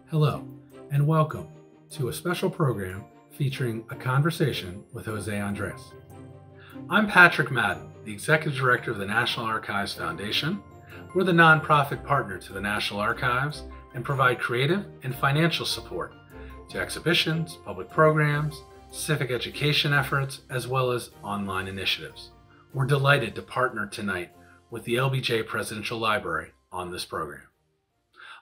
Hello, and welcome to a special program featuring a conversation with José Andrés. I'm Patrick Madden, the Executive Director of the National Archives Foundation. We're the nonprofit partner to the National Archives and provide creative and financial support to exhibitions, public programs, civic education efforts, as well as online initiatives. We're delighted to partner tonight with the LBJ Presidential Library on this program.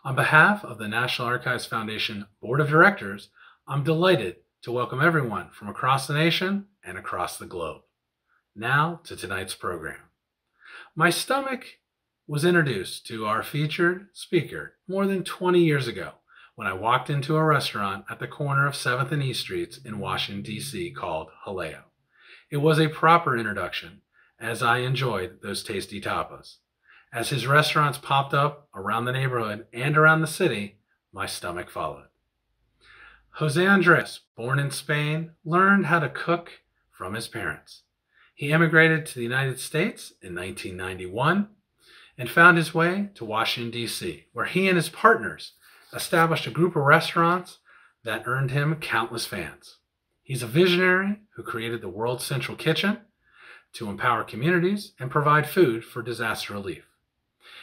On behalf of the National Archives Foundation Board of Directors, I'm delighted to welcome everyone from across the nation and across the globe. Now to tonight's program. My stomach was introduced to our featured speaker more than 20 years ago when I walked into a restaurant at the corner of 7th and E Streets in Washington, D.C. called Haleo. It was a proper introduction as I enjoyed those tasty tapas. As his restaurants popped up around the neighborhood and around the city, my stomach followed. José Andrés, born in Spain, learned how to cook from his parents. He immigrated to the United States in 1991 and found his way to Washington, D.C., where he and his partners established a group of restaurants that earned him countless fans. He's a visionary who created the World Central Kitchen to empower communities and provide food for disaster relief.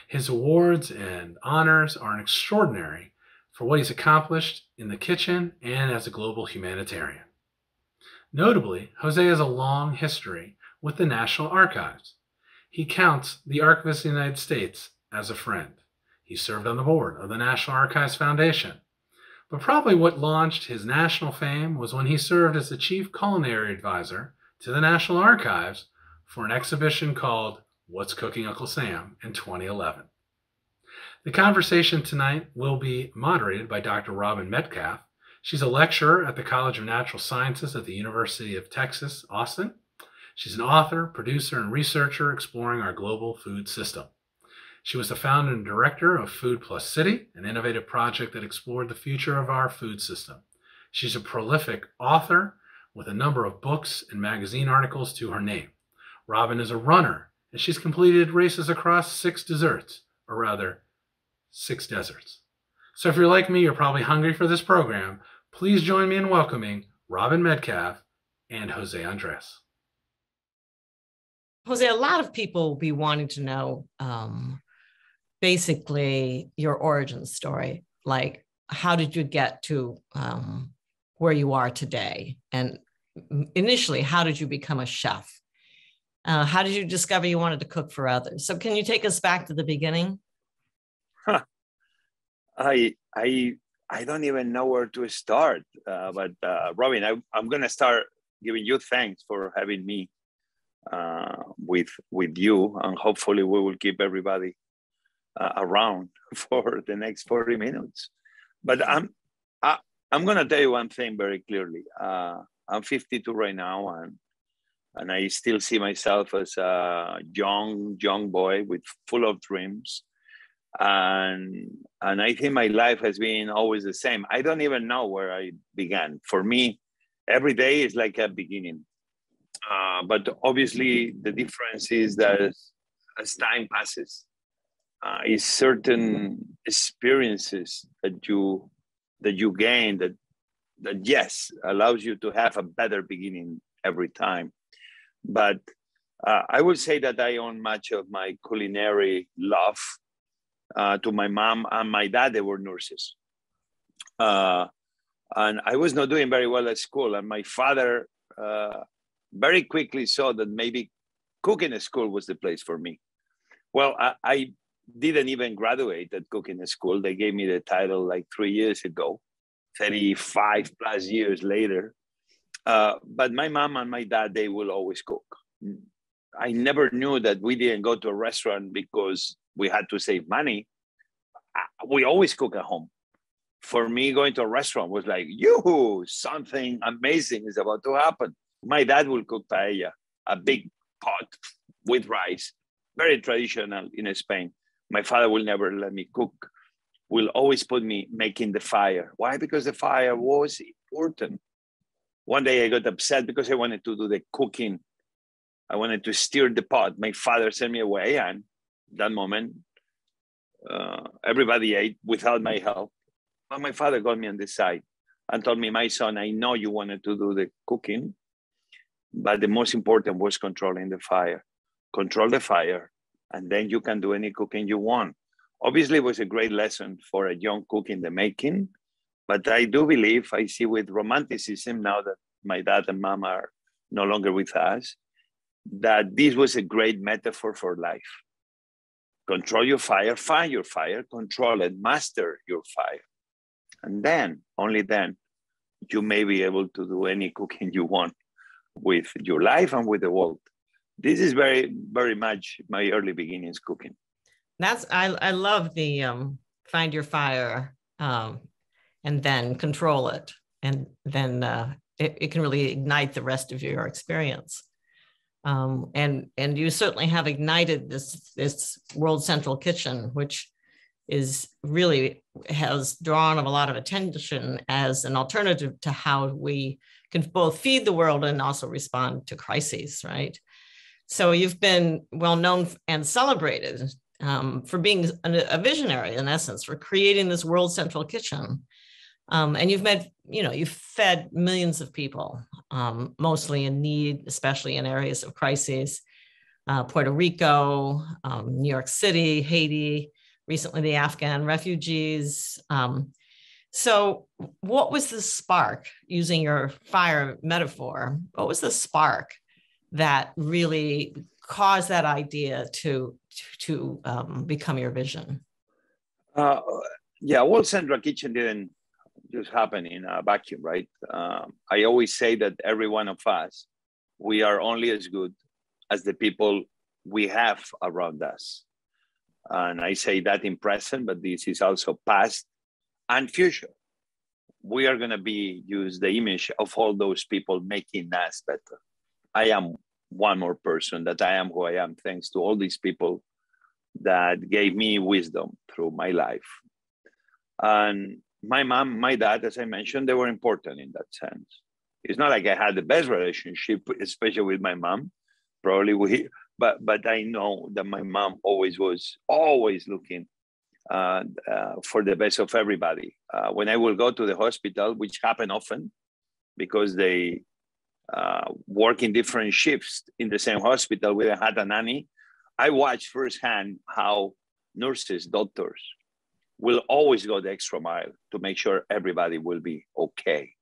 His awards and honors are extraordinary for what he's accomplished in the kitchen and as a global humanitarian. Notably, José has a long history with the National Archives. He counts the Archivist of the United States as a friend. He served on the board of the National Archives Foundation. But probably what launched his national fame was when he served as the chief culinary advisor to the National Archives for an exhibition called What's Cooking Uncle Sam in 2011. The conversation tonight will be moderated by Dr. Robin Metcalf. She's a lecturer at the College of Natural Sciences at the University of Texas, Austin. She's an author, producer, and researcher exploring our global food system. She was the founder and director of Food Plus City, an innovative project that explored the future of our food system. She's a prolific author with a number of books and magazine articles to her name. Robin is a runner, and she's completed races across 6 deserts. So if you're like me, you're probably hungry for this program. Please join me in welcoming Robin Metcalf and José Andrés. José, a lot of people will be wanting to know basically your origin story. Like, how did you get to where you are today? And initially, how did you become a chef? How did you discover you wanted to cook for others? So can you take us back to the beginning? I don't even know where to start. But Robin, I'm going to start giving you thanks for having me with you, and hopefully we will keep everybody around for the next 40 minutes. But I'm going to tell you one thing very clearly. I'm 52 right now, and I still see myself as a young boy with full of dreams. And I think my life has been always the same. I don't even know where I began. For me, every day is like a beginning. But obviously, the difference is that as time passes, is certain experiences that you gain that yes allows you to have a better beginning every time. But I would say that I owe much of my culinary love to my mom and my dad. They were nurses, and I was not doing very well at school, and my father very quickly saw that maybe cooking at school was the place for me. Well, I didn't even graduate at cooking school. They gave me the title like 3 years ago, 35 plus years later. But my mom and my dad, they will always cook. I never knew that we didn't go to a restaurant because we had to save money. We always cook at home. For me, going to a restaurant was like, yoo-hoo, something amazing is about to happen. My dad will cook paella, a big pot with rice, very traditional in Spain. My father will never let me cook, will always put me making the fire. Why? Because the fire was important. One day I got upset because I wanted to do the cooking I wanted to stir the pot. My father sent me away, and that moment, everybody ate without my help. But my father got me on the side and told me, my son, I know you wanted to do the cooking, but the most important was controlling the fire. Control the fire, and then you can do any cooking you want. Obviously, it was a great lesson for a young cook in the making, but I do believe, I see with romanticism now that my dad and mom are no longer with us, that this was a great metaphor for life. Control your fire, find your fire, control it, master your fire. And then, only then, you may be able to do any cooking you want with your life and with the world. This is very, very much my early beginnings cooking. I love the find your fire and then control it. And then it can really ignite the rest of your experience. And you certainly have ignited this World Central Kitchen, which is really has drawn a lot of attention as an alternative to how we can both feed the world and also respond to crises, right? So you've been well known and celebrated for being a visionary, in essence, for creating this World Central Kitchen. And you've fed millions of people, mostly in need, especially in areas of crises, Puerto Rico, New York City, Haiti, recently the Afghan refugees. So what was the spark, using your fire metaphor, what was the spark that really caused that idea to become your vision? World Central Kitchen didn't just happen in a vacuum, right? I always say that every one of us, we are only as good as the people we have around us. And I say that in present, but this is also past and future. We are going to use the image of all those people making us better. I am one more person, that I am who I am, thanks to all these people that gave me wisdom through my life. And my mom, my dad, as I mentioned, they were important in that sense. It's not like I had the best relationship, especially with my mom, probably but I know that my mom always was looking for the best of everybody. When I will go to the hospital, which happen often because they work in different shifts in the same hospital, we had a nanny, I watched firsthand how nurses, doctors will always go the extra mile to make sure everybody will be okay.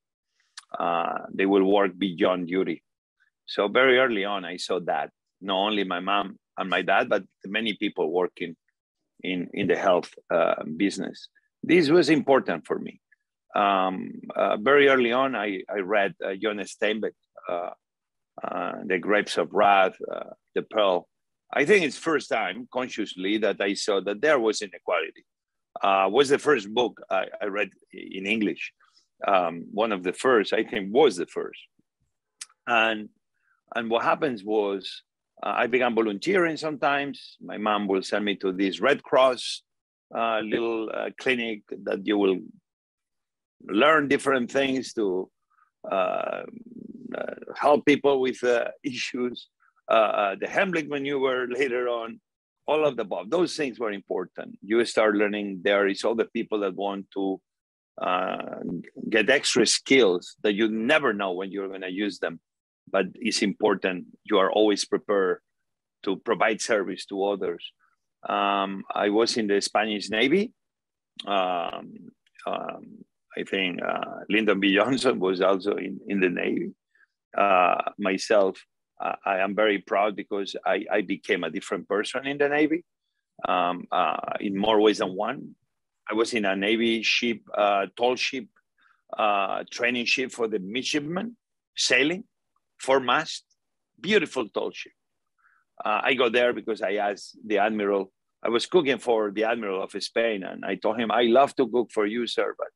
They will work beyond duty. So very early on, I saw that, not only my mom and my dad, but many people working in the health business. This was important for me. Very early on, I read Jonas Steinbeck, The Grapes of Wrath, The Pearl. I think it's first time consciously that I saw that there was inequality. Was the first book I read in English. One of the first, I think was the first. And what happens was I began volunteering sometimes. My mom will send me to this Red Cross little clinic that you will learn different things to help people with issues. The Heimlich maneuver later on, all of the above. Those things were important. You start learning there is all the people that want to get extra skills that you never know when you're going to use them. But it's important. You are always prepared to provide service to others. I was in the Spanish Navy. I think Lyndon B. Johnson was also in the Navy. Myself, I am very proud because I became a different person in the Navy in more ways than one. I was in a Navy ship, tall ship, training ship for the midshipmen, sailing, 4-mast, beautiful tall ship. I got there because I asked the Admiral, I was cooking for the Admiral of Spain, and I told him, I love to cook for you, sir, but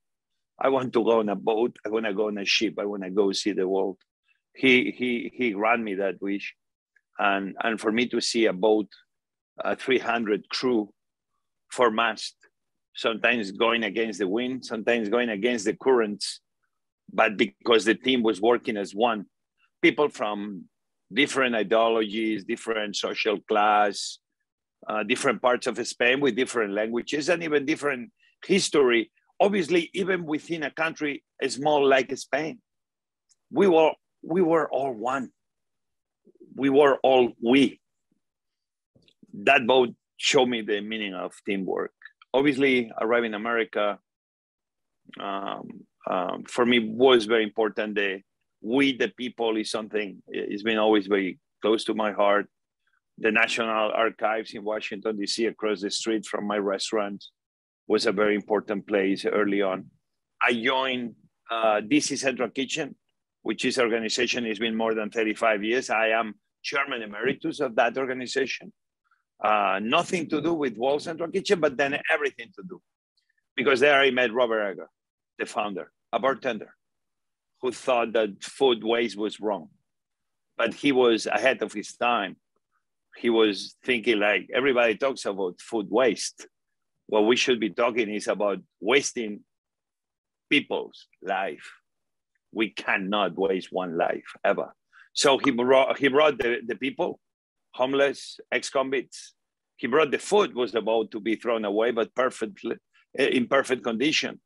I want to go on a boat, I want to go on a ship, I want to go see the world. He granted me that wish. And for me to see a boat, 300 crew, 4-mast, sometimes going against the wind, sometimes going against the currents, but because the team was working as one, people from different ideologies, different social class, different parts of Spain with different languages and even different history. Obviously, even within a country small like Spain, we were all one. We were all we. That both showed me the meaning of teamwork. Obviously, arriving in America, for me was very important. We, the people, is something, it's been always very close to my heart. The National Archives in Washington, D.C., across the street from my restaurant, was a very important place early on. I joined DC Central Kitchen, which is an organization has been more than 35 years. I am chairman emeritus of that organization. Nothing to do with World Central Kitchen, but then everything to do. Because there I met Robert Egger, the founder, a bartender, who thought that food waste was wrong. But he was ahead of his time. He was thinking like, everybody talks about food waste. What we should be talking is about wasting people's life. We cannot waste one life ever. So he brought the people, homeless, ex-convicts. He brought the food was about to be thrown away, but in perfect condition,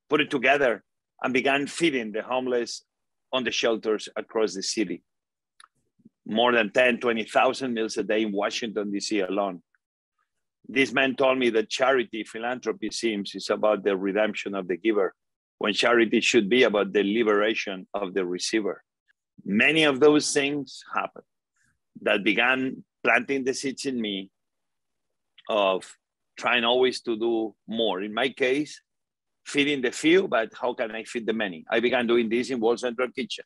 put it together and began feeding the homeless on the shelters across the city. More than 10, 20,000 meals a day in Washington, D.C. alone. This man told me that charity, philanthropy seems is about the redemption of the giver, when charity should be about the liberation of the receiver. Many of those things happened that began planting the seeds in me of trying always to do more. In my case, feeding the few, but how can I feed the many? I began doing this in World Central Kitchen,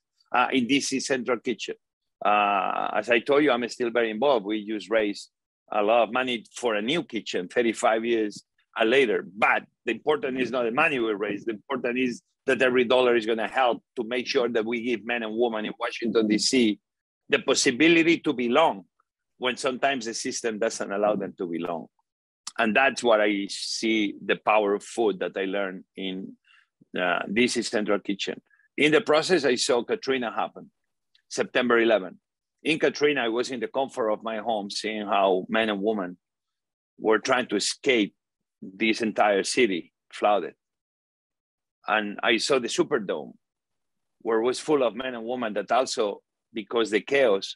in DC Central Kitchen. As I told you, I'm still very involved. We just raised a lot of money for a new kitchen 35 years later. But the important is not the money we raise. The important is that every dollar is going to help to make sure that we give men and women in Washington, D.C. the possibility to belong when sometimes the system doesn't allow them to belong. And that's what I see the power of food that I learned in DC Central Kitchen. In the process, I saw Katrina happen, September 11. In Katrina, I was in the comfort of my home, seeing how men and women were trying to escape this entire city flooded. And I saw the Superdome, where it was full of men and women that also, because the chaos,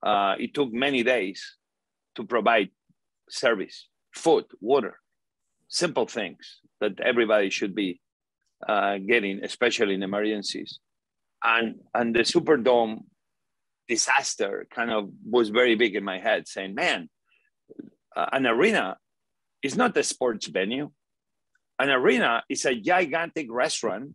it took many days to provide service, food, water, simple things that everybody should be getting, especially in emergencies. And the Superdome disaster kind of was very big in my head, saying, man, an arena is not a sports venue. An arena is a gigantic restaurant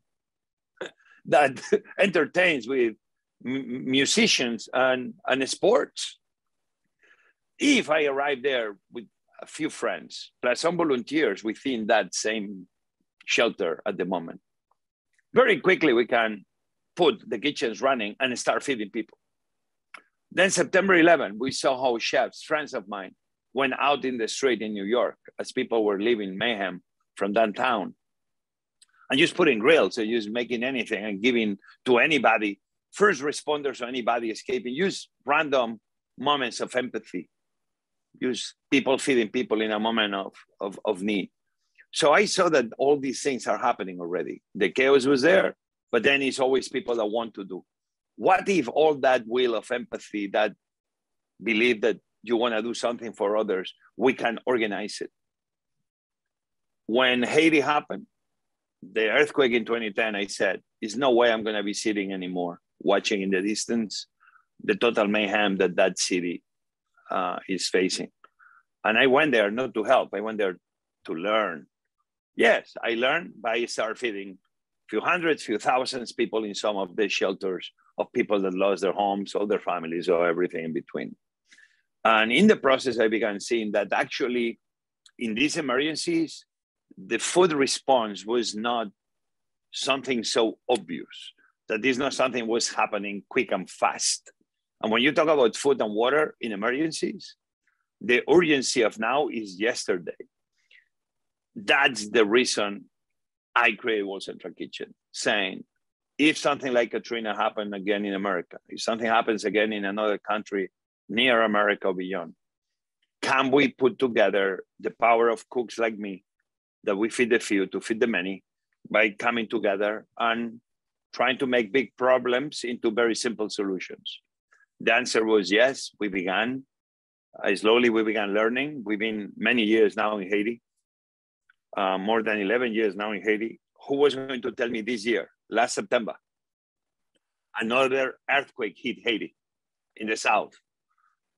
that entertains with musicians and sports. If I arrive there with a few friends, plus some volunteers within that same shelter at the moment, very quickly we can put the kitchens running and start feeding people. Then September 11, we saw how chefs, friends of mine, went out in the street in New York as people were leaving mayhem from downtown and just putting grills and just making anything and giving to anybody, first responders or anybody escaping, use random moments of empathy, use people feeding people in a moment of need. So I saw that all these things are happening already. The chaos was there, but then it's always people that want to do. What if all that will of empathy, that belief that you want to do something for others, we can organize it? When Haiti happened, the earthquake in 2010, I said, there's no way I'm going to be sitting anymore, watching in the distance the total mayhem that city is facing. And I went there not to help, I went there to learn. Yes, I learned by start feeding few hundreds, few thousands people in some of the shelters of people that lost their homes, all their families, or everything in between. And in the process, I began seeing that actually in these emergencies, the food response was not something so obvious, that this not something was happening quick and fast. And when you talk about food and water in emergencies, the urgency of now is yesterday. That's the reason I created World Central Kitchen, saying if something like Katrina happened again in America, if something happens again in another country near America or beyond, can we put together the power of cooks like me, that we feed the few to feed the many, by coming together and trying to make big problems into very simple solutions? The answer was yes. We began. Slowly we began learning. We've been many years now in Haiti, more than 11 years now in Haiti. Who was going to tell me this year, last September, another earthquake hit Haiti in the south?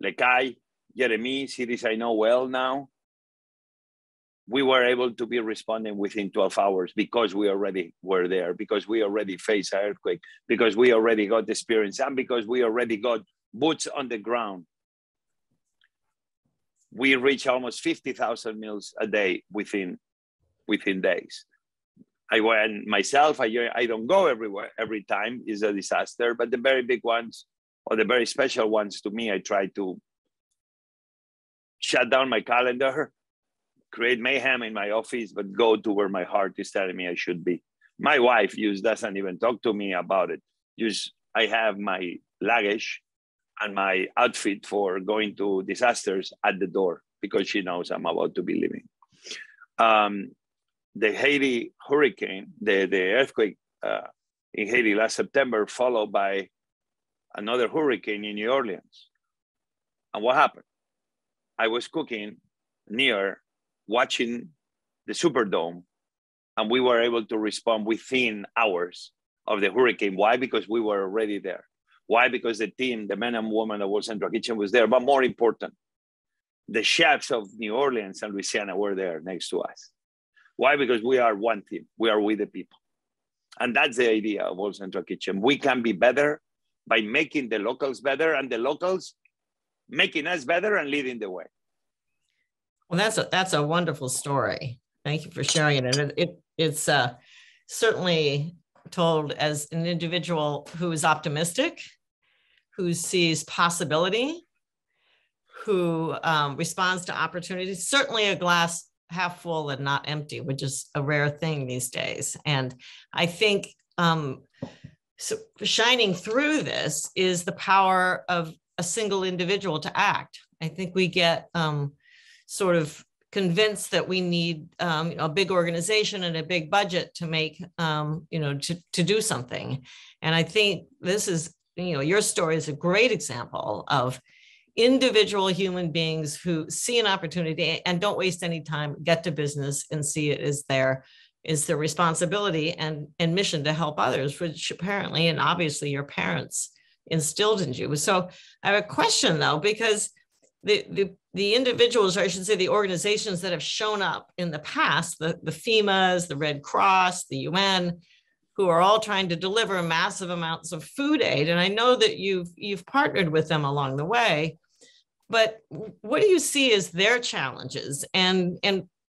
Lekai, Jeremy, cities I know well now. We were able to be responding within 12 hours because we already were there, because we already faced an earthquake, because we already got the experience, and because we already got boots on the ground. We reach almost 50,000 meals a day within days. I went myself, I don't go everywhere, every time is a disaster, but the very big ones, or the very special ones to me, I try to shut down my calendar, create mayhem in my office, but go to where my heart is telling me I should be. My wife doesn't even talk to me about it. I have my luggage and my outfit for going to disasters at the door because she knows I'm about to be leaving. The Haiti hurricane, the earthquake in Haiti last September, followed by another hurricane in New Orleans. And what happened? I was cooking near, watching the Superdome, and we were able to respond within hours of the hurricane. Why? Because we were already there. Why? Because the team, the men and women of World Central Kitchen was there. But more important, the chefs of New Orleans and Louisiana were there next to us. Why? Because we are one team. We are with the people. And that's the idea of World Central Kitchen. We can be better by making the locals better, and the locals making us better and leading the way. Well, that's a wonderful story. Thank you for sharing it. And it's certainly told as an individual who is optimistic, who sees possibility, who responds to opportunities. Certainly a glass half full and not empty, which is a rare thing these days. And I think so shining through this is the power of a single individual to act. I think we get sort of convinced that we need a big organization and a big budget to make, to do something. And I think this is, your story is a great example of individual human beings who see an opportunity and don't waste any time, get to business and see it as their responsibility and mission to help others, which apparently and obviously your parents instilled in you. So I have a question though, because the individuals, or I should say the organizations that have shown up in the past, the FEMAs, the Red Cross, the UN, who are all trying to deliver massive amounts of food aid. And I know that you've partnered with them along the way, but what do you see as their challenges? And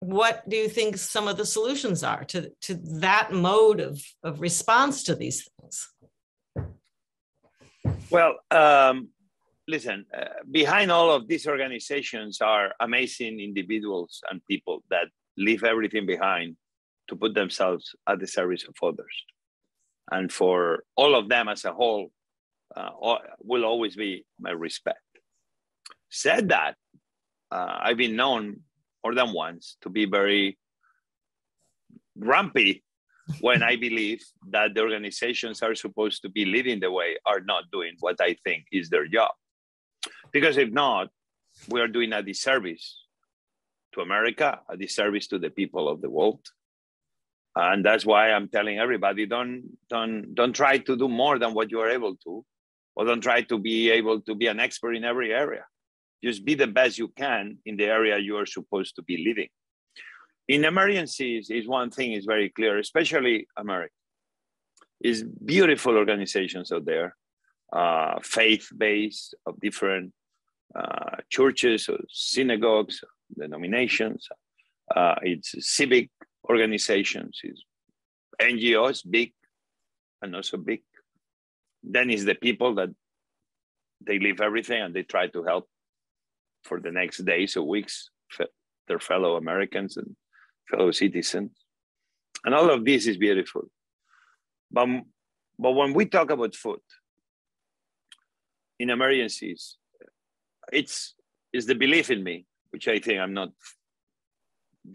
what do you think some of the solutions are to that mode of response to these things? Well, listen, behind all of these organizations are amazing individuals and people that leave everything behind to put themselves at the service of others. And for all of them as a whole, will always be my respect. Said that, I've been known more than once to be very grumpy when I believe that the organizations are supposed to be leading the way are not doing what I think is their job. Because if not, we are doing a disservice to America, a disservice to the people of the world. And that's why I'm telling everybody, don't try to do more than what you are able to, or don't try to be able to be an expert in every area. Just be the best you can in the area you are supposed to be leading. In emergencies, is one thing is very clear, especially America. Is beautiful organizations out there, faith-based, of different churches or synagogues, denominations. It's civic organizations, it's NGOs, big and not so big. Then is the people that they leave everything and they try to help for the next days or weeks their fellow Americans and fellow citizens. And all of this is beautiful. But But when we talk about food in emergencies, it's the belief in me, which I think I'm not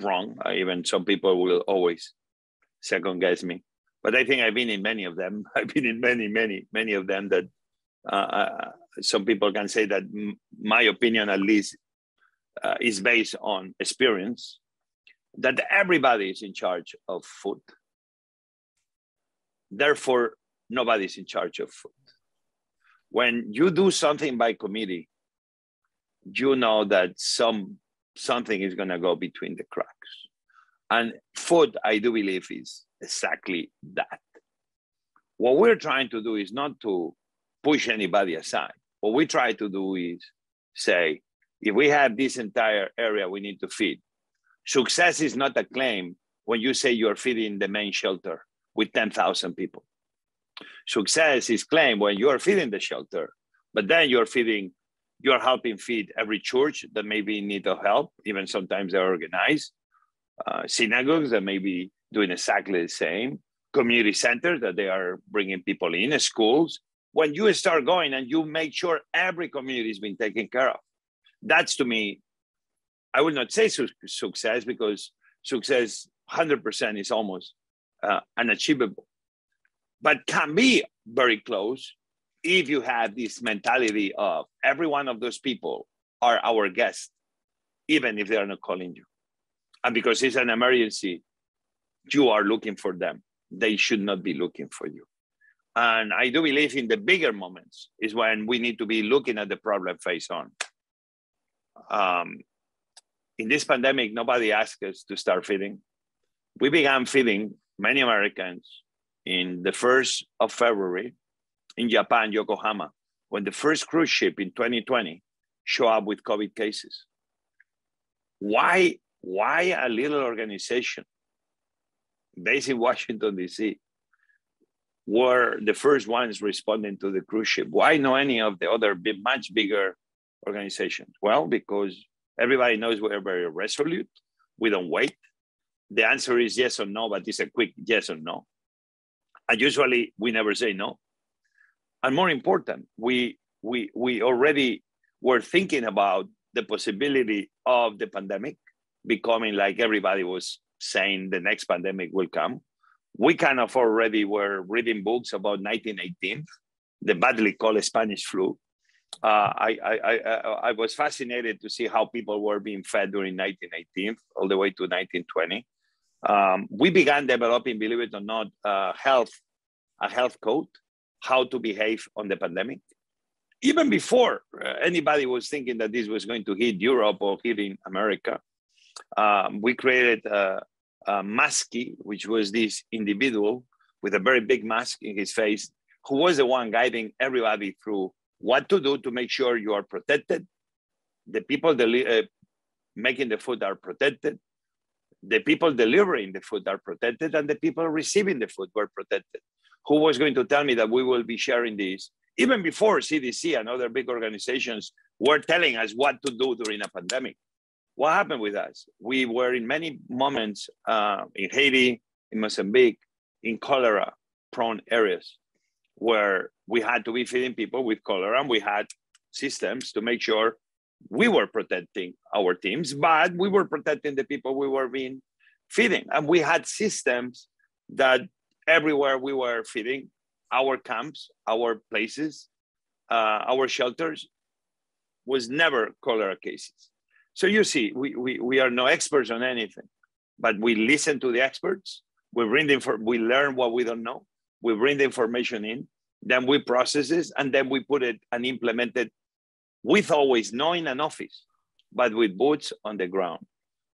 wrong. Even some people will always second guess me, but I think I've been in many of them. I've been in many of them that some people can say that my opinion, at least, is based on experience, that everybody is in charge of food. Therefore, nobody's in charge of food. When you do something by committee, you know that something is going to go between the cracks. And food, I do believe, is exactly that. What we're trying to do is not to push anybody aside. What we try to do is say, if we have this entire area we need to feed, success is not a claim when you say you're feeding the main shelter with 10,000 people. Success is claimed when you are feeding the shelter, but then you're helping feed every church that may be in need of help. Even sometimes they're organized. Synagogues that may be doing exactly the same. Community centers that they are bringing people in, schools. When you start going and you make sure every community is being taken care of, that's, to me, I would not say success, because success 100% is almost unachievable, but can be very close if you have this mentality of every one of those people are our guests, even if they are not calling you. And because it's an emergency, you are looking for them. They should not be looking for you. And I do believe in the bigger moments is when we need to be looking at the problem face on. In this pandemic, nobody asked us to start feeding. We began feeding many Americans in the 1st of February in Japan, Yokohama, when the first cruise ship in 2020 showed up with COVID cases. Why a little organization based in Washington, D.C. were the first ones responding to the cruise ship? Why not any of the other much bigger organizations? Well, because everybody knows we're very resolute. We don't wait. The answer is yes or no, but it's a quick yes or no. And usually we never say no. And more important, we already were thinking about the possibility of the pandemic becoming, like everybody was saying, the next pandemic will come. We kind of already were reading books about 1918, the badly called Spanish flu. I was fascinated to see how people were being fed during 1918 all the way to 1920. We began developing, believe it or not, a health code, how to behave on the pandemic. Even before anybody was thinking that this was going to hit Europe or hit in America, we created a Masky, which was this individual with a very big mask in his face, who was the one guiding everybody through what to do to make sure you are protected. The people making the food are protected. The people delivering the food are protected, and the people receiving the food were protected. Who was going to tell me that we will be sharing this? Even before CDC and other big organizations were telling us what to do during a pandemic. What happened with us? We were in many moments in Haiti, in Mozambique, in cholera-prone areas, where we had to be feeding people with cholera, and we had systems to make sure we were protecting our teams, but we were protecting the people we were being feeding. And we had systems that everywhere we were feeding, our camps, our places, our shelters, was never cholera cases. So you see, we are no experts on anything, but we listen to the experts. We learn what we don't know. We bring the information in, then we process it, and then we put it and implement it with always not in an office, but with boots on the ground.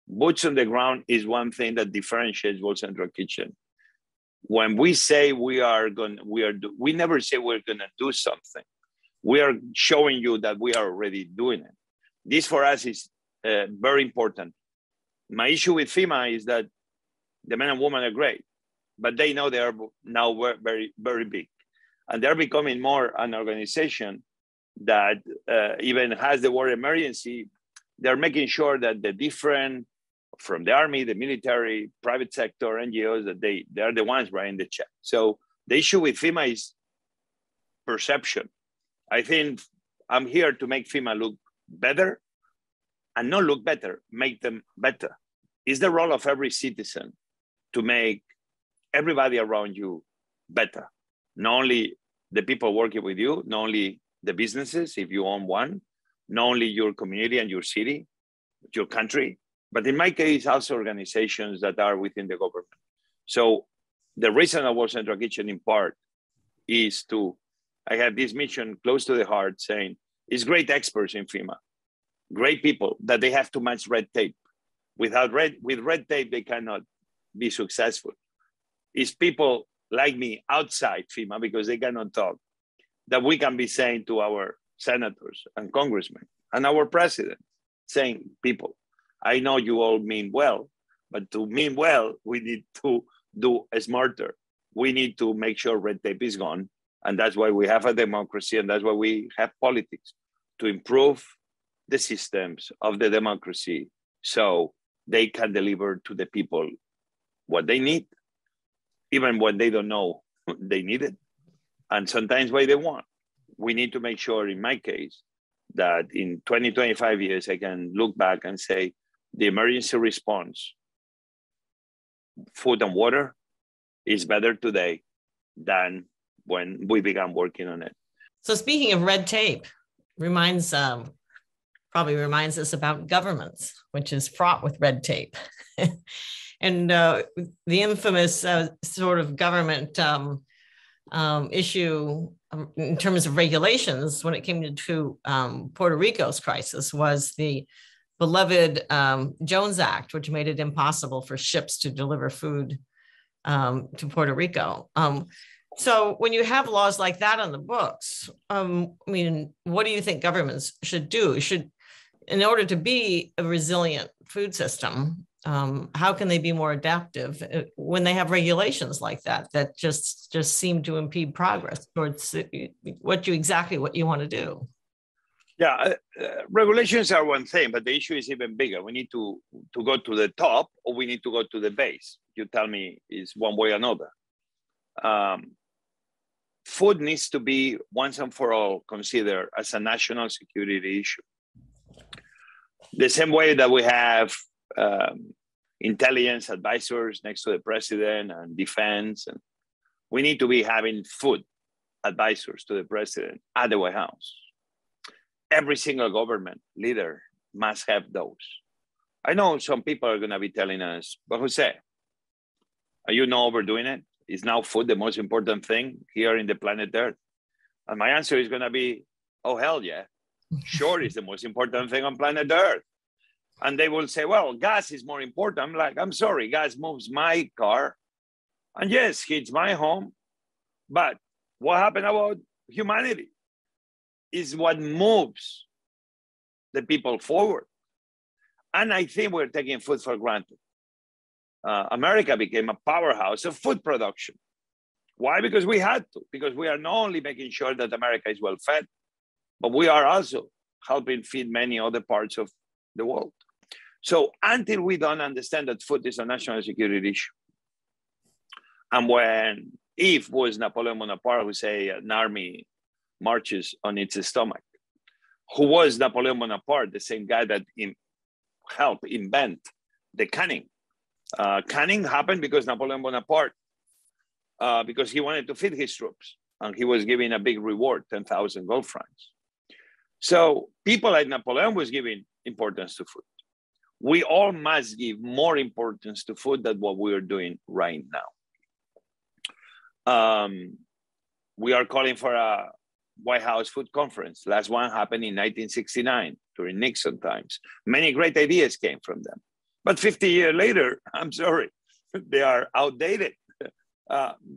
Boots on the ground is one thing that differentiates World Central Kitchen. When we say we never say we're gonna do something. We are showing you that we are already doing it. This for us is very important. My issue with FEMA is that the men and women are great, but they know they are now very, very big. And they're becoming more an organization that even has the word emergency. They're making sure that the different, from the army, the military, private sector, NGOs, that they are the ones writing the check. So The issue with FEMA is perception. I think I'm here to make FEMA look better and not look better, make them better. It's the role of every citizen to make everybody around you better. Not only the people working with you, not only the businesses, if you own one, not only your community and your city, your country, but in my case, also organizations that are within the government. So the reason I was Central Kitchen in part is I have this mission close to the heart saying, it's great experts in FEMA, great people that they have too much red tape. With red tape, they cannot be successful. It's people like me outside FEMA because they cannot talk, that we can be saying to our senators and congressmen and our president, saying, people, I know you all mean well, but to mean well, we need to do smarter. We need to make sure red tape is gone. And that's why we have a democracy, and that's why we have politics, to improve the systems of the democracy so they can deliver to the people what they need, even when they don't know they need it, and sometimes what they want. We need to make sure, in my case, that in 20, 25 years, I can look back and say, the emergency response, food and water, is better today than when we began working on it. So speaking of red tape, probably reminds us about governments, which is fraught with red tape. And the infamous sort of government issue in terms of regulations when it came to Puerto Rico's crisis was the beloved Jones Act, which made it impossible for ships to deliver food to Puerto Rico. So when you have laws like that on the books, what do you think governments should do? In order to be a resilient food system, how can they be more adaptive when they have regulations like that just seem to impede progress towards what you want to do? Yeah, regulations are one thing, but the issue is even bigger. We need to go to the top, or we need to go to the base. You tell me is one way or another. Food needs to be once and for all considered as a national security issue. The same way that we have intelligence advisors next to the president and defense, and we need to be having food advisors to the president at the White House. Every single government leader must have those. I know some people are going to be telling us, but Jose, are you not overdoing it? Is now food the most important thing here in the planet Earth? And my answer is going to be, oh, hell yeah. Sure, it's the most important thing on planet Earth. And they will say, well, gas is more important. I'm like, I'm sorry, gas moves my car. And yes, hits my home. But what happened about humanity is what moves the people forward. And I think we're taking food for granted. America became a powerhouse of food production. Why? Because we had to. Because we are not only making sure that America is well fed, but we are also helping feed many other parts of the world. So until we don't understand that food is a national security issue, and if was Napoleon Bonaparte who say an army marches on its stomach, who was Napoleon Bonaparte, the same guy that helped invent the canning. Canning happened because Napoleon Bonaparte, because he wanted to feed his troops, and he was giving a big reward, 10,000 gold francs. So people like Napoleon was giving importance to food. We all must give more importance to food than what we are doing right now. We are calling for a White House food conference. Last one happened in 1969 during Nixon times. Many great ideas came from them. But 50 years later, I'm sorry, they are outdated.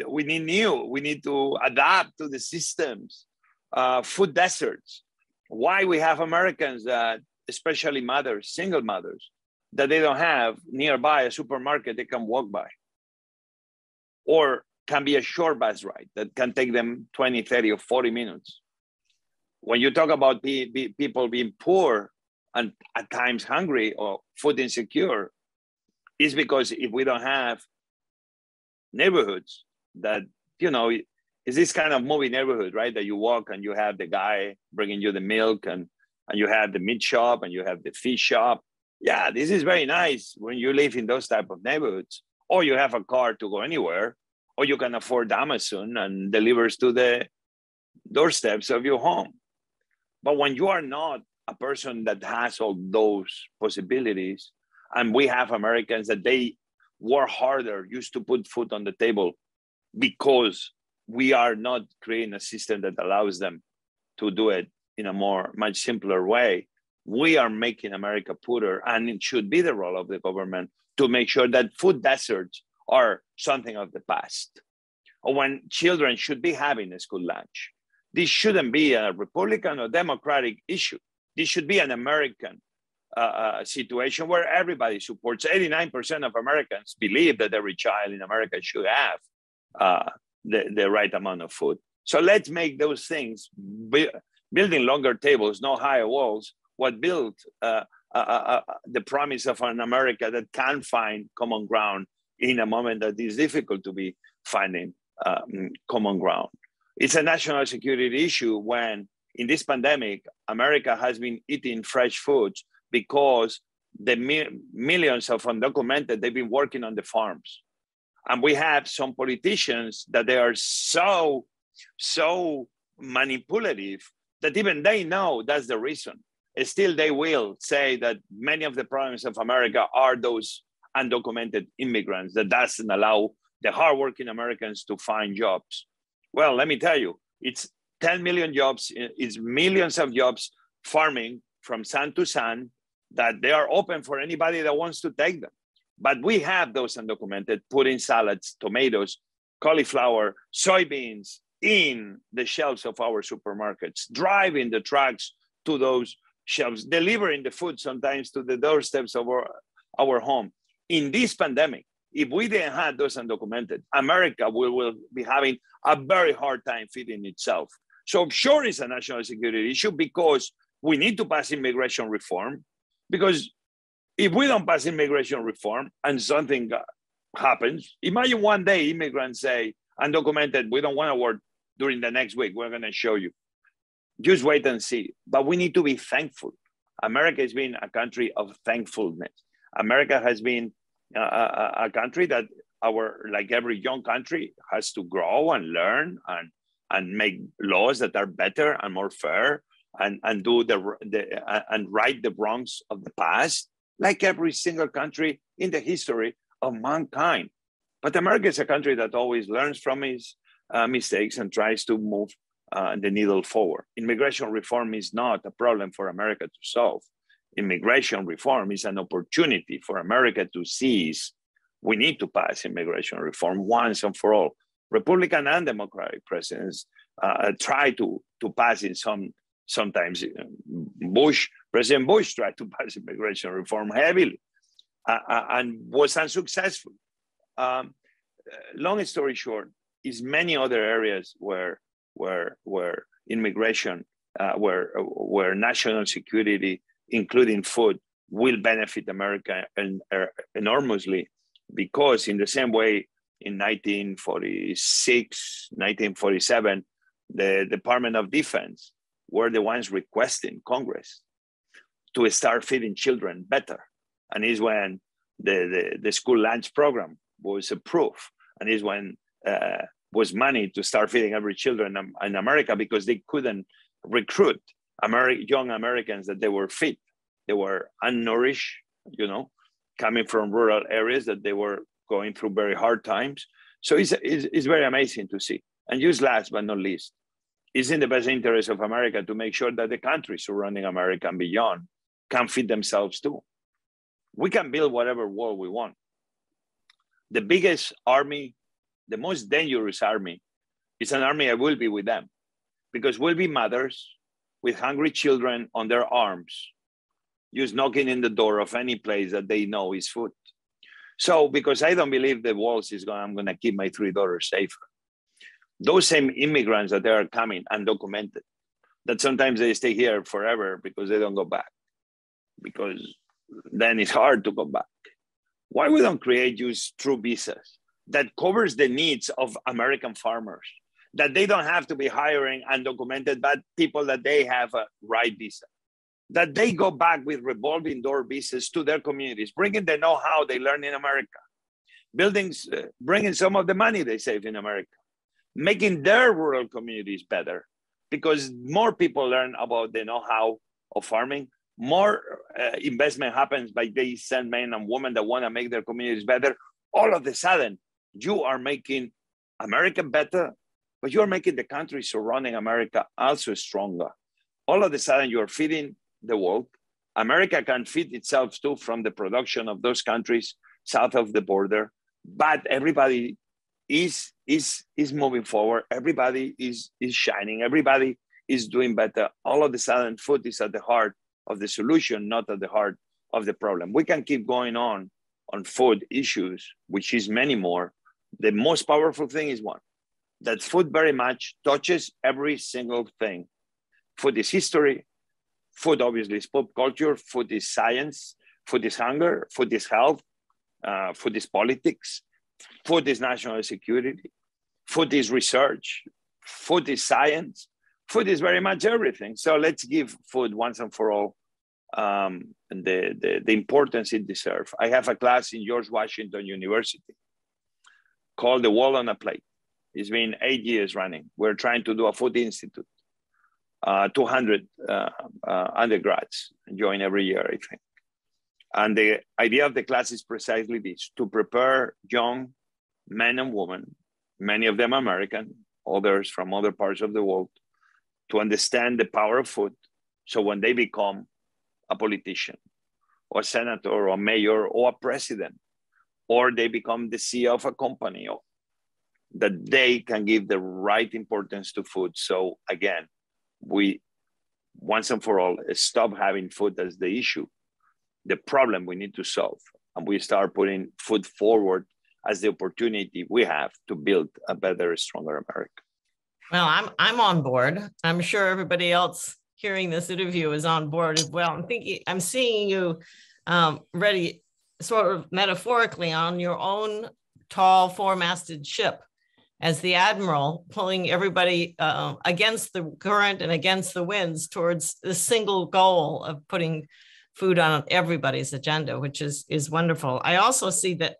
We need new. We need to adapt to the systems. Food deserts. Why we have Americans that, especially mothers, single mothers, that they don't have nearby a supermarket they can walk by, or can be a short bus ride that can take them 20, 30, or 40 minutes. When you talk about people being poor and at times hungry or food insecure, is because if we don't have neighborhoods that you know, it's this kind of movie neighborhood, right? That you walk and you have the guy bringing you the milk, and you have the meat shop and you have the fish shop. Yeah, this is very nice when you live in those type of neighborhoods, or you have a car to go anywhere, or you can afford Amazon and delivers to the doorsteps of your home. But when you are not a person that has all those possibilities, and we have Americans that they work harder used to put food on the table because we are not creating a system that allows them to do it in a much simpler way, we are making America poorer, and it should be the role of the government to make sure that food deserts are something of the past. Or when children should be having a school lunch. This shouldn't be a Republican or Democratic issue. This should be an American situation where everybody supports. 89% of Americans believe that every child in America should have the right amount of food. So let's make those things, building longer tables, no higher walls, what built the promise of an America that can find common ground in a moment that is difficult to be finding common ground. It's a national security issue when in this pandemic, America has been eating fresh foods because the millions of undocumented, they've been working on the farms. And we have some politicians that they are so manipulative that even they know that's the reason. Still, they will say that many of the problems of America are those undocumented immigrants that doesn't allow the hardworking Americans to find jobs. Well, let me tell you, it's 10 million jobs, it's millions of jobs farming from sun to sun that they are open for anybody that wants to take them. But we have those undocumented putting salads, tomatoes, cauliflower, soybeans in the shelves of our supermarkets, driving the trucks to those shelves, delivering the food sometimes to the doorsteps of our home. In this pandemic, if we didn't have those undocumented, America will be having a very hard time feeding itself. So sure, it's a national security issue because we need to pass immigration reform. Because if we don't pass immigration reform and something happens, imagine one day immigrants say, undocumented, we don't want to work during the next week. We're going to show you. Just wait and see. But we need to be thankful. America has been a country of thankfulness. America has been a country that like every young country has to grow and learn and make laws that are better and more fair and do and right the wrongs of the past, like every single country in the history of mankind. But America is a country that always learns from its mistakes and tries to move the needle forward. Immigration reform is not a problem for America to solve. Immigration reform is an opportunity for America to seize. We need to pass immigration reform once and for all. Republican and Democratic presidents try to pass it sometimes. President Bush tried to pass immigration reform heavily and was unsuccessful. Long story short, is many other areas where immigration, where national security, including food, will benefit America enormously, because in the same way in 1946, 1947, the Department of Defense were the ones requesting Congress to start feeding children better. And is when the school lunch program was approved, and is when was money to start feeding every children in America, because they couldn't recruit young Americans that they were fit. They were unnourished, coming from rural areas that they were going through very hard times. So it's very amazing to see. And just last but not least, it's in the best interest of America to make sure that the countries surrounding America and beyond can feed themselves too. We can build whatever world we want. The biggest army, the most dangerous army, is an army that will be with them, because we'll be mothers with hungry children on their arms, just knocking in the door of any place that they know is food. So, because I don't believe the walls I'm going to keep my 3 daughters safer. Those same immigrants that they are coming undocumented, that sometimes they stay here forever because they don't go back, because then it's hard to go back. Why we don't create just true visas that covers the needs of American farmers, that they don't have to be hiring undocumented bad people, that they have a right visa, that they go back with revolving door visas to their communities, bringing the know-how they learn in America, buildings, bringing some of the money they save in America, making their rural communities better, because more people learn about the know-how of farming, more investment happens by these same men and women that want to make their communities better. All of a sudden, you are making America better, but you are making the country surrounding America also stronger. All of a sudden, you're feeding the world. America can feed itself too from the production of those countries south of the border, but everybody is moving forward. Everybody is shining. Everybody is doing better. All of a sudden, food is at the heart of the solution, not at the heart of the problem. We can keep going on food issues, which is many more. The most powerful thing is one, that food very much touches every single thing. Food is history. Food obviously is pop culture. Food is science. Food is hunger. Food is health. Food is politics. Food is national security. Food is research. Food is science. Food is very much everything. So let's give food once and for all the importance it deserves. I have a class in George Washington University called The World on a Plate. It's been 8 years running. We're trying to do a food institute. 200 undergrads join every year, I think. And the idea of the class is precisely this: to prepare young men and women, many of them American, others from other parts of the world, to understand the power of food. So when they become a politician or a senator or a mayor or a president, or they become the CEO of a company, that they can give the right importance to food. So again, we once and for all stop having food as the issue, the problem we need to solve, and we start putting food forward as the opportunity we have to build a better, stronger America. Well, I'm on board. I'm sure everybody else hearing this interview is on board as well. I'm seeing you ready, sort of metaphorically, on your own tall four-masted ship as the admiral, pulling everybody against the current and against the winds towards the single goal of putting food on everybody's agenda, which is wonderful. I also see that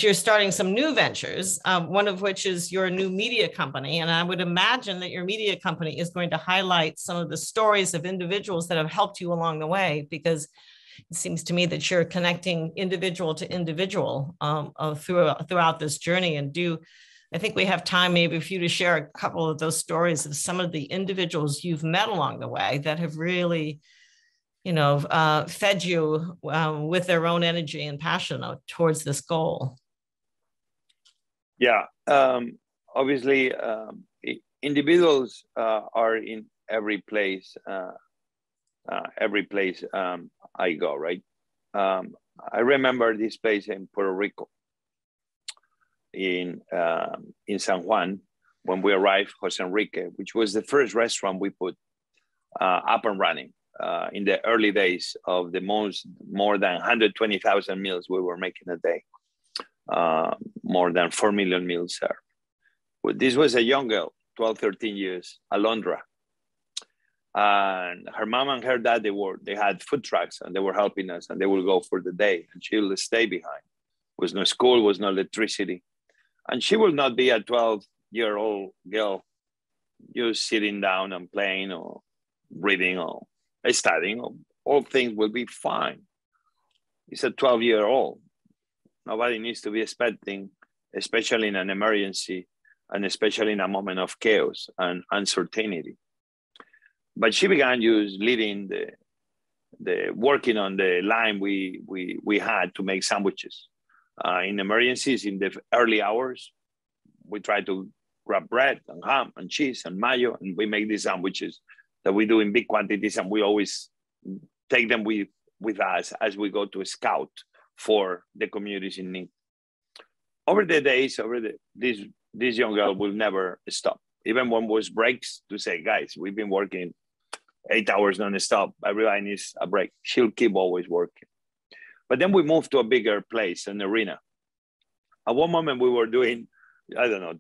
you're starting some new ventures, one of which is your new media company. And I would imagine that your media company is going to highlight some of the stories of individuals that have helped you along the way, because it seems to me that you're connecting individual to individual throughout this journey. And I think we have time maybe for you to share a couple of those stories of some of the individuals you've met along the way that have really, fed you with their own energy and passion towards this goal. Yeah, obviously, individuals are in every place I go, right? I remember this place in Puerto Rico, in San Juan, when we arrived, Jose Enrique, which was the first restaurant we put up and running in the early days of more than 120,000 meals we were making a day, more than 4 million meals served. But this was a young girl, 12, 13 years, Alondra. And her mom and her dad, they had food trucks and they were helping us, and they will go for the day and she will stay behind. Was no school, was no electricity. And she will not be a 12-year-old girl just sitting down and playing or reading or studying. All things will be fine. It's a 12-year-old. Nobody needs to be expecting, especially in an emergency and especially in a moment of chaos and uncertainty. But she began just leading the working on the line we had to make sandwiches. In emergencies, in the early hours, we try to grab bread and ham and cheese and mayo, and we make these sandwiches that we do in big quantities, and we always take them with us as we go to scout for the communities in need. Over the days, this young girl will never stop. Even when was breaks, to say, guys, we've been working 8 hours non-stop. Everybody needs a break. She'll keep always working. But then we moved to a bigger place, an arena. At one moment, we were doing, I don't know,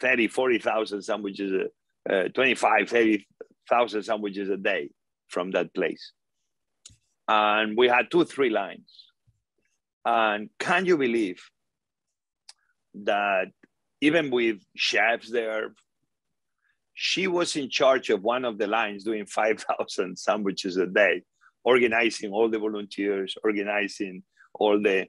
30, 40,000 sandwiches, 25, 30,000 sandwiches a day from that place. And we had 2-3 lines. And can you believe that even with chefs there, she was in charge of one of the lines doing 5,000 sandwiches a day, organizing all the volunteers, organizing all the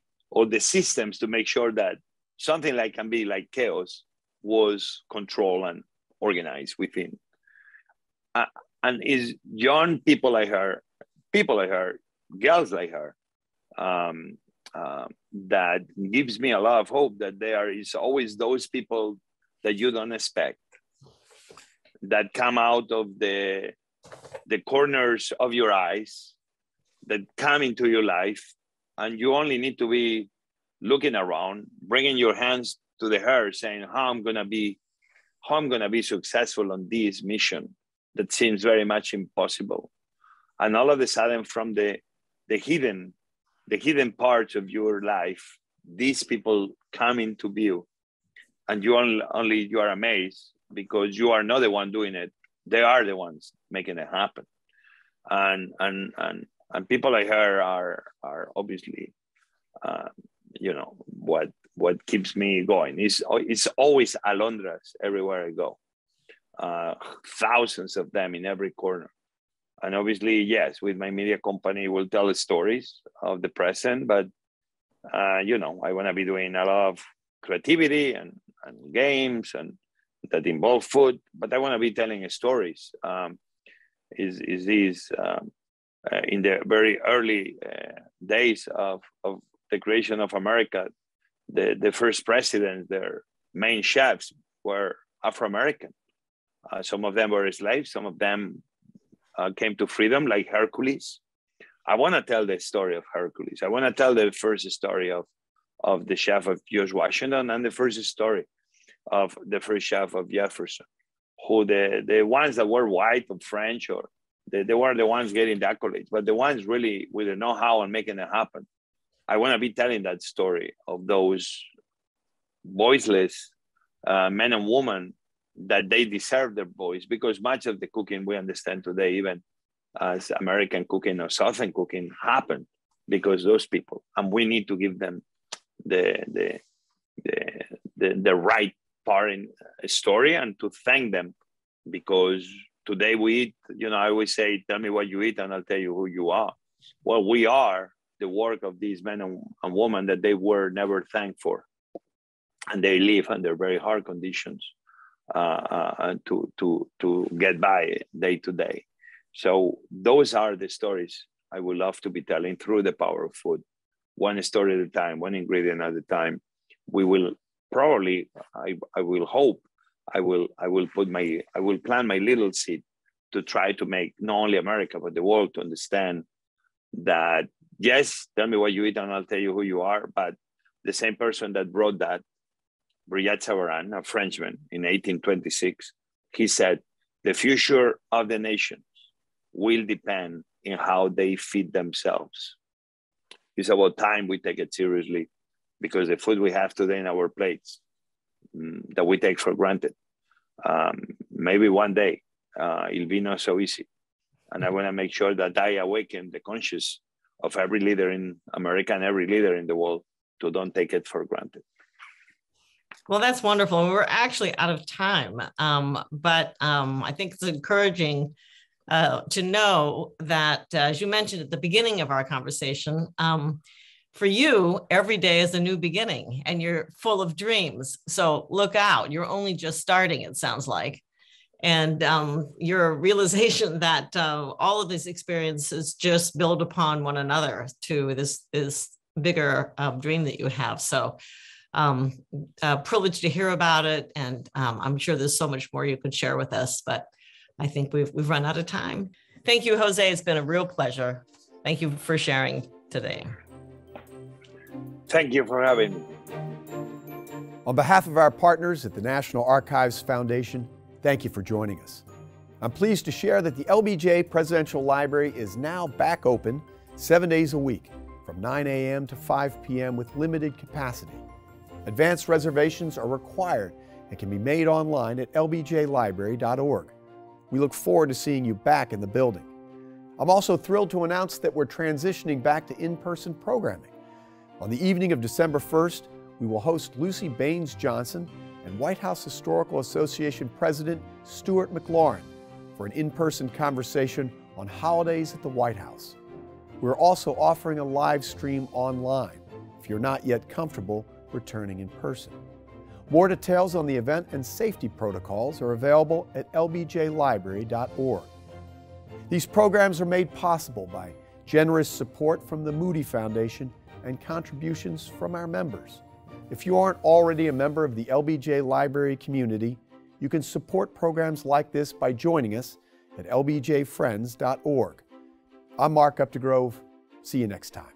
systems to make sure that something like can be like chaos was controlled and organized within. And is young people like her, girls like her, that gives me a lot of hope that there is always those people that you don't expect, that come out of the corners of your eyes, that come into your life, and you only need to be looking around, bringing your hands to the hair, saying, how I'm gonna be successful on this mission that seems very much impossible. And all of a sudden, from the hidden parts of your life, these people come into view, and you are amazed because you are not the one doing it; they are the ones making it happen. And people like her are obviously, what keeps me going. It's always alondras everywhere I go, thousands of them in every corner. And obviously, yes, with my media company, we'll tell stories of the present, but I want to be doing a lot of creativity and games and that involve food, but I want to be telling stories. In the very early days of the creation of America, the first presidents, their main chefs were Afro-American. Some of them were slaves, some of them came to freedom, like Hercules. I want to tell the story of Hercules. I want to tell the first story of the chef of George Washington and the first story of the first chef of Jefferson, who the ones that were white or French, or they were the ones getting the accolades, but the ones really with the know-how and making it happen. I want to be telling that story of those voiceless men and women, that they deserve their voice, because much of the cooking we understand today, even as American cooking or Southern cooking, happened because those people, and we need to give them the right part in a story, and to thank them, because today we eat, I always say, tell me what you eat and I'll tell you who you are. Well, we are the work of these men and women that they were never thanked for, and they live under very hard conditions to get by day to day. So those are the stories I would love to be telling through the power of food, one story at a time, one ingredient at a time. We will probably, I will hope, I will plant my little seed to try to make not only America, but the world to understand that, yes, tell me what you eat and I'll tell you who you are. But the same person that brought that, Brillat Savarin, a Frenchman, in 1826, he said, the future of the nations will depend in how they feed themselves. It's about time we take it seriously, because the food we have today in our plates that we take for granted, maybe one day it'll be not so easy. And I want to make sure that I awaken the conscience of every leader in America and every leader in the world to don't take it for granted. Well, that's wonderful. We're actually out of time, but I think it's encouraging to know that, as you mentioned at the beginning of our conversation, for you, every day is a new beginning and you're full of dreams. So look out, you're only just starting, it sounds like. And your realization that all of these experiences just build upon one another to this bigger dream that you have. So privileged to hear about it. And I'm sure there's so much more you could share with us, but I think we've run out of time. Thank you, Jose. It's been a real pleasure. Thank you for sharing today. Thank you for having me. On behalf of our partners at the National Archives Foundation, thank you for joining us. I'm pleased to share that the LBJ Presidential Library is now back open 7 days a week from 9 a.m. to 5 p.m. with limited capacity. Advanced reservations are required and can be made online at lbjlibrary.org. We look forward to seeing you back in the building. I'm also thrilled to announce that we're transitioning back to in-person programming. On the evening of December 1st, we will host Lucy Baines Johnson and White House Historical Association President Stuart McLaurin for an in-person conversation on holidays at the White House. We're also offering a live stream online if you're not yet comfortable returning in person. More details on the event and safety protocols are available at lbjlibrary.org. These programs are made possible by generous support from the Moody Foundation and contributions from our members. If you aren't already a member of the LBJ Library community, you can support programs like this by joining us at lbjfriends.org. I'm Mark Updegrove. See you next time.